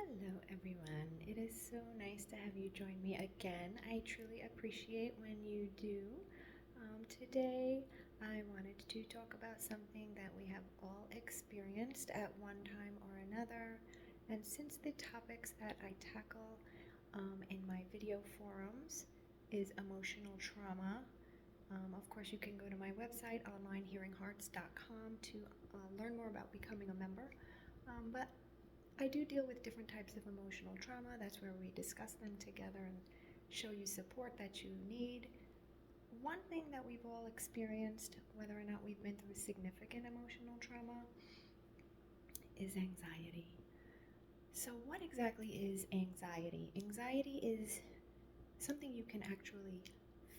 Hello, everyone. It is so nice to have you join me again. I truly appreciate when you do. Today, I wanted to talk about something that we have all experienced at one time or another. And since the topics that I tackle in my video forums is emotional trauma, of course, you can go to my website, onlinehearinghearts.com, to learn more about becoming a member. But I do deal with different types of emotional trauma. That's where we discuss them together and show you support that you need. One thing that we've all experienced, whether or not we've been through significant emotional trauma, is anxiety. So, what exactly is anxiety? Anxiety is something you can actually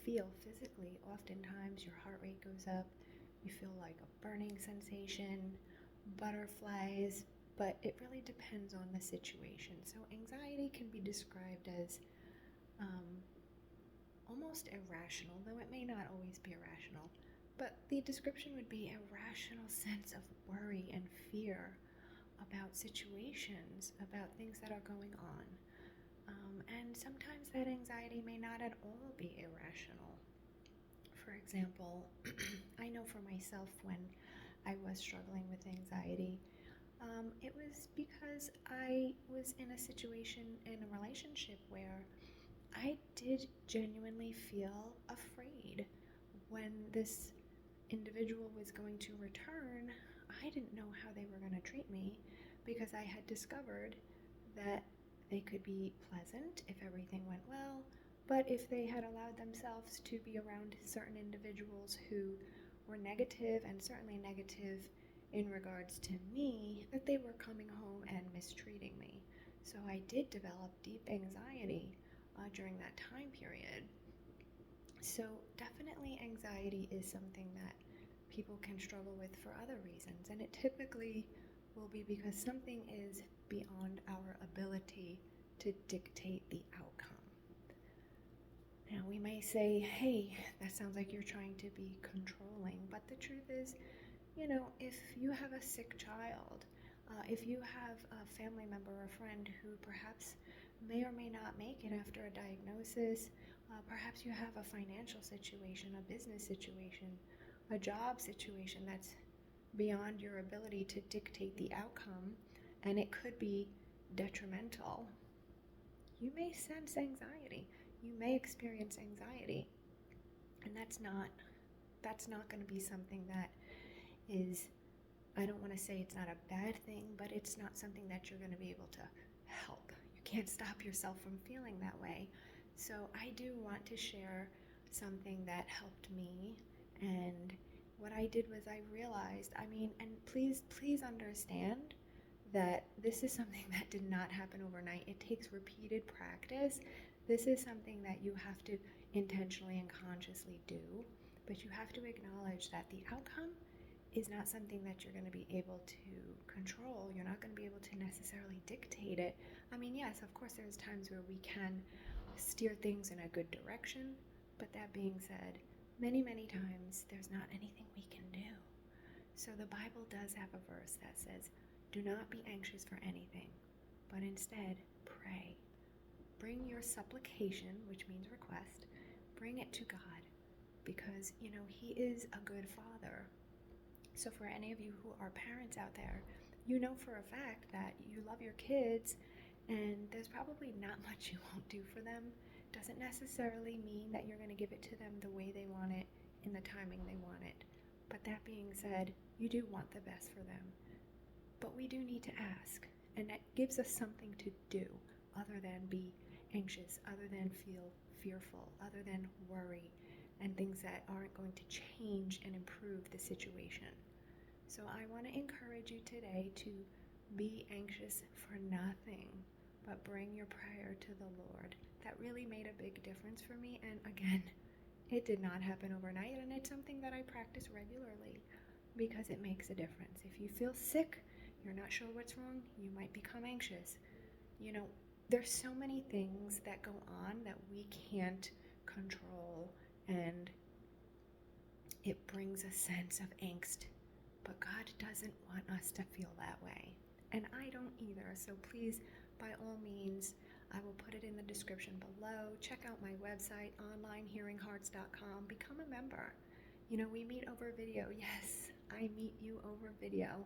feel physically. Oftentimes, your heart rate goes up, you feel like a burning sensation, butterflies, but it really depends on the situation. So, anxiety can be described as almost irrational, though it may not always be irrational. But the description would be a rational sense of worry and fear about situations, about things that are going on. And sometimes that anxiety may not at all be irrational. For example, I know for myself when I was struggling with anxiety, it was because I was in a situation in a relationship where I did genuinely feel afraid. When this individual was going to return, I didn't know how they were going to treat me because I had discovered that they could be pleasant if everything went well, but if they had allowed themselves to be around certain individuals who were negative, and certainly negative in regards to me, that they were coming home and mistreating me. So I did develop deep anxiety during that time period. So definitely anxiety is something that people can struggle with for other reasons, and it typically will be because something is beyond our ability to dictate the outcome. Now, we may say, hey, that sounds like you're trying to be controlling, but the truth is, if you have a sick child, if you have a family member or friend who perhaps may or may not make it after a diagnosis, perhaps you have a financial situation, a business situation, a job situation that's beyond your ability to dictate the outcome, and it could be detrimental, you may sense anxiety. You may experience anxiety, and that's not going to be something that is, I don't want to say it's not a bad thing, but it's not something that you're going to be able to help. You can't stop yourself from feeling that way. So I do want to share something that helped me, and what I did was I realized, and please understand that this is something that did not happen overnight. It takes repeated practice. This is something that you have to intentionally and consciously do, but you have to acknowledge that the outcome is not something that you're going to be able to control. You're not going to be able to necessarily dictate it. Yes, of course, there's times where we can steer things in a good direction, but that being said, many, many times there's not anything we can do. So the Bible does have a verse that says, do not be anxious for anything, but instead pray. Bring your supplication, which means request, bring it to God, because, He is a good Father. So for any of you who are parents out there, you know for a fact that you love your kids, and there's probably not much you won't do for them. Doesn't necessarily mean that you're going to give it to them the way they want it, in the timing they want it. But that being said, you do want the best for them. But we do need to ask, and that gives us something to do other than be anxious, other than feel fearful, other than worry, and things that aren't going to change and improve the situation. So I want to encourage you today to be anxious for nothing, but bring your prayer to the Lord. That really made a big difference for me, and again, it did not happen overnight, and it's something that I practice regularly because it makes a difference. If you feel sick, you're not sure what's wrong, you might become anxious. There's so many things that go on that we can't control, and it brings a sense of angst. But God doesn't want us to feel that way. And I don't either. So please by all means, I will put it in the description below. Check out my website, onlinehearinghearts.com. Become a member. You know, we meet over video. Yes, I meet you over video.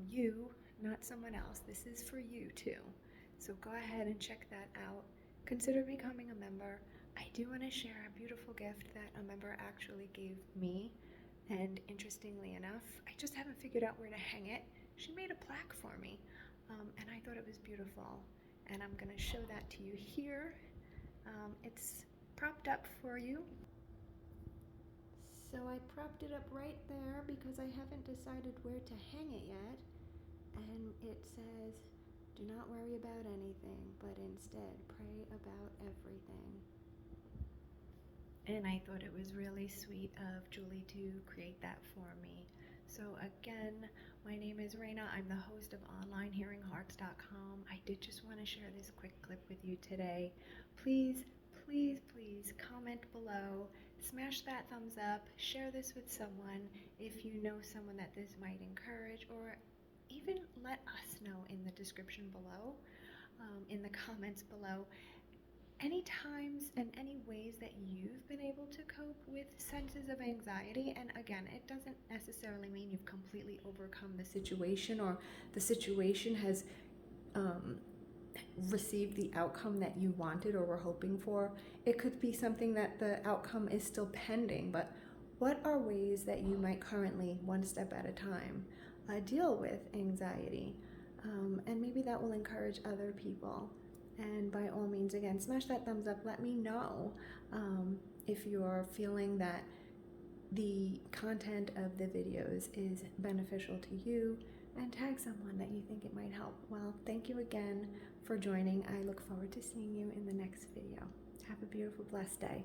You, not someone else. This is for you too. So go ahead and check that out. Consider becoming a member. I do want to share a beautiful gift that a member actually gave me. And interestingly enough, I just haven't figured out where to hang it. She made a plaque for me, and I thought it was beautiful. And I'm going to show that to you here. It's propped up for you. So I propped it up right there because I haven't decided where to hang it yet. And it says, do not worry about anything, but instead pray about everything. And I thought it was really sweet of Julie to create that for me. So again, my name is Raina. I'm the host of onlinehearinghearts.com. I did just want to share this quick clip with you today. Please, please, please comment below. Smash that thumbs up. Share this with someone if you know someone that this might encourage, or even let us know in the description below, in the comments below, any times and any ways that you've been able to cope with senses of anxiety. And again, it doesn't necessarily mean you've completely overcome the situation, or the situation has received the outcome that you wanted or were hoping for. It could be something that the outcome is still pending, but what are ways that you might currently, one step at a time, deal with anxiety? And maybe that will encourage other people. And by all means, again, smash that thumbs up. Let me know if you're feeling that the content of the videos is beneficial to you, and tag someone that you think it might help. Well, thank you again for joining. I look forward to seeing you in the next video. Have a beautiful, blessed day.